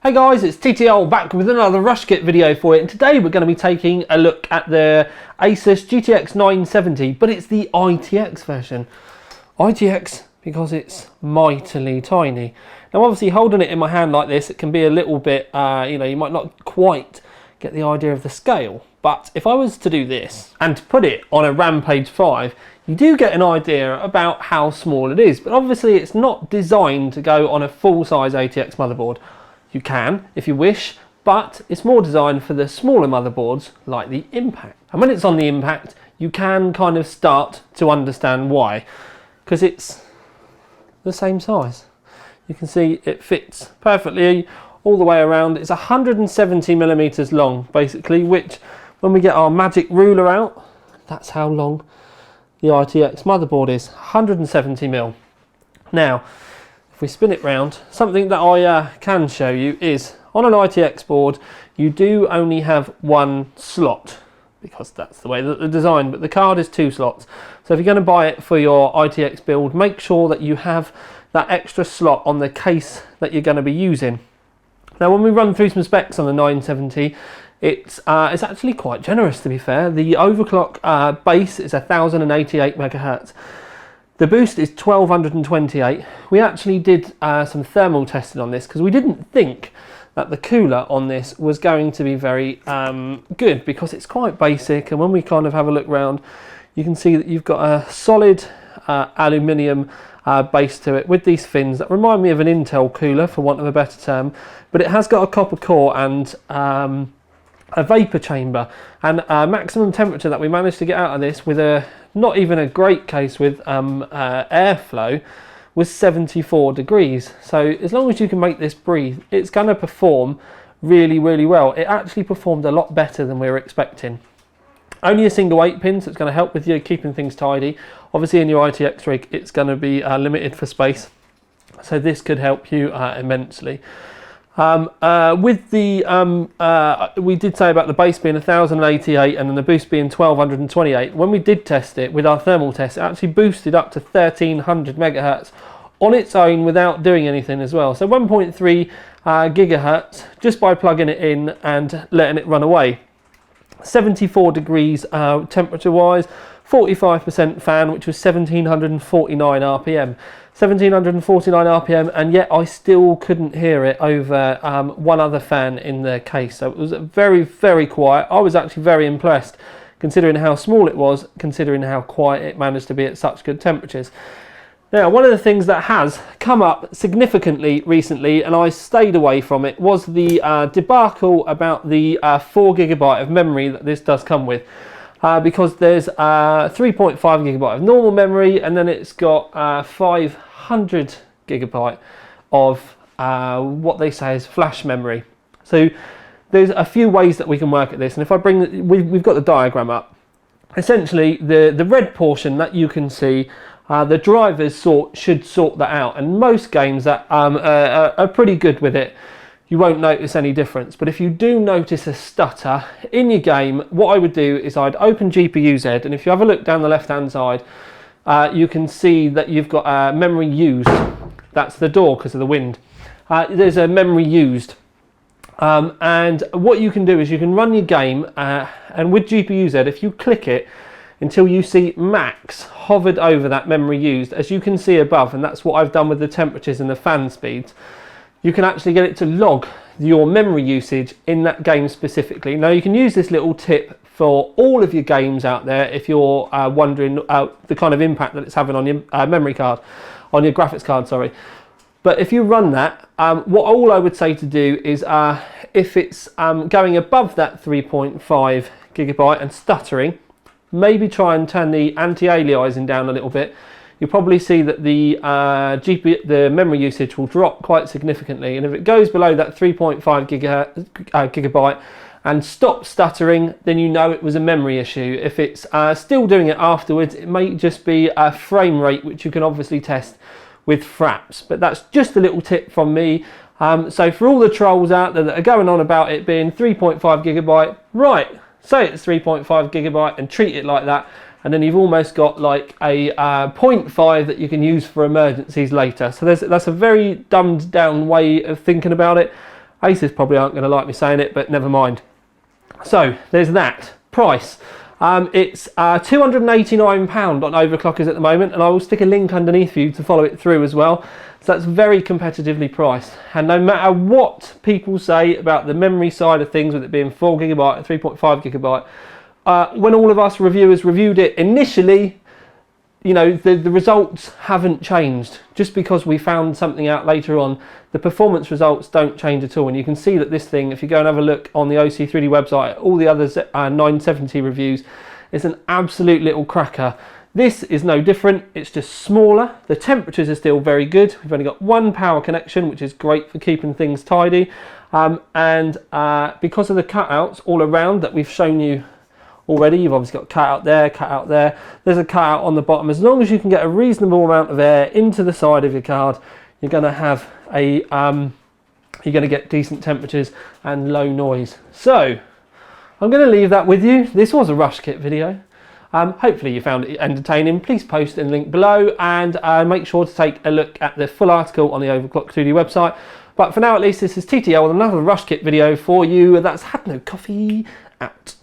Hey guys, it's TTL back with another rush kit video for you, and today we're going to be taking a look at the Asus GTX970, but it's the ITX version. ITX because it's mightily tiny. Now obviously holding it in my hand like this, it can be a little bit, you might not quite get the idea of the scale, but if I was to do this and to put it on a Rampage 5, you do get an idea about how small it is, but obviously it's not designed to go on a full-size ATX motherboard. You can, if you wish, but it's more designed for the smaller motherboards like the Impact. And when it's on the Impact, you can kind of start to understand why, because it's the same size. You can see it fits perfectly all the way around. It's 170 millimeters long, basically, which when we get our magic ruler out, that's how long the ITX motherboard is, 170 mil. Now, if we spin it round, something that I can show you is on an ITX board you do only have one slot because that's the way that they're designed, but the card is 2 slots. So if you're going to buy it for your ITX build, make sure that you have that extra slot on the case that you're going to be using. Now when we run through some specs on the 970, it's actually quite generous, to be fair. The overclock base is 1088 megahertz. The boost is 1228. We actually did some thermal testing on this because we didn't think that the cooler on this was going to be very good, because it's quite basic, and when we kind of have a look around you can see that you've got a solid aluminium base to it with these fins that remind me of an Intel cooler, for want of a better term, but it has got a copper core and a vapor chamber, and maximum temperature that we managed to get out of this with not even a great case with airflow was 74 degrees. So as long as you can make this breathe, it's going to perform really well. It actually performed a lot better than we were expecting. Only a single 8 pin, so it's going to help with you keeping things tidy. Obviously in your ITX rig it's going to be limited for space, so this could help you immensely. With the we did say about the base being 1088 and then the boost being 1228. When we did test it with our thermal test, it actually boosted up to 1300 megahertz on its own without doing anything as well. So 1.3 gigahertz just by plugging it in and letting it run away. 74 degrees temperature wise, 45% fan, which was 1749 RPM. 1749 RPM, and yet I still couldn't hear it over one other fan in the case. So it was very quiet. I was actually very impressed considering how small it was, considering how quiet it managed to be at such good temperatures. Now, one of the things that has come up significantly recently, and I stayed away from it, was the debacle about the 4 gigabyte of memory that this does come with. Because there's 3.5 gigabyte of normal memory, and then it's got 500 gigabyte of what they say is flash memory. So there's a few ways that we can work at this, and if I bring we've got the diagram up. Essentially the red portion that you can see, the drivers should sort that out, and most games that are pretty good with it, you won't notice any difference. But if you do notice a stutter in your game, what I would do is I'd open GPU-Z, and if you have a look down the left hand side, you can see that you've got memory used. That's the door because of the wind. There's a memory used, and what you can do is you can run your game, and with GPU-Z, if you click it until you see max hovered over that memory used, as you can see above, and that's what I've done with the temperatures and the fan speeds, you can actually get it to log your memory usage in that game specifically. Now you can use this little tip for all of your games out there if you're wondering the kind of impact that it's having on your memory card, on your graphics card, sorry. But if you run that, all I would say to do is if it's going above that 3.5 gigabyte and stuttering, maybe try and turn the anti-aliasing down a little bit. You'll probably see that the the memory usage will drop quite significantly, and if it goes below that 3.5 gigabyte and stops stuttering, then you know it was a memory issue. If it's still doing it afterwards, it may just be a frame rate, which you can obviously test with fraps. But that's just a little tip from me. So for all the trolls out there that are going on about it being 3.5 gigabyte, right, say it's 3.5 gigabyte and treat it like that, and then you've almost got like a 0.5 that you can use for emergencies later. So that's a very dumbed down way of thinking about it. Asus probably aren't going to like me saying it, but never mind. So there's that. Price. It's £289 on overclockers at the moment, and I will stick a link underneath for you to follow it through as well. So that's very competitively priced. And no matter what people say about the memory side of things, with it being 4 GB and 3.5 GB, when all of us reviewers reviewed it initially, you know, the results haven't changed. Just because we found something out later on, the performance results don't change at all. And you can see that this thing, if you go and have a look on the OC3D website, all the other 970 reviews, it's an absolute little cracker. This is no different, it's just smaller. The temperatures are still very good. We've only got one power connection, which is great for keeping things tidy. And because of the cutouts all around that we've shown you already, you've obviously got cut out there, there's a cutout on the bottom. As long as you can get a reasonable amount of air into the side of your card, you're going to have a you're going to get decent temperatures and low noise. So I'm going to leave that with you. This was a rush kit video. Hopefully you found it entertaining. Please post in the link below, and make sure to take a look at the full article on the Overclock 2D website. But for now at least, this is TTL with another rush kit video for you. That's Had No Coffee out.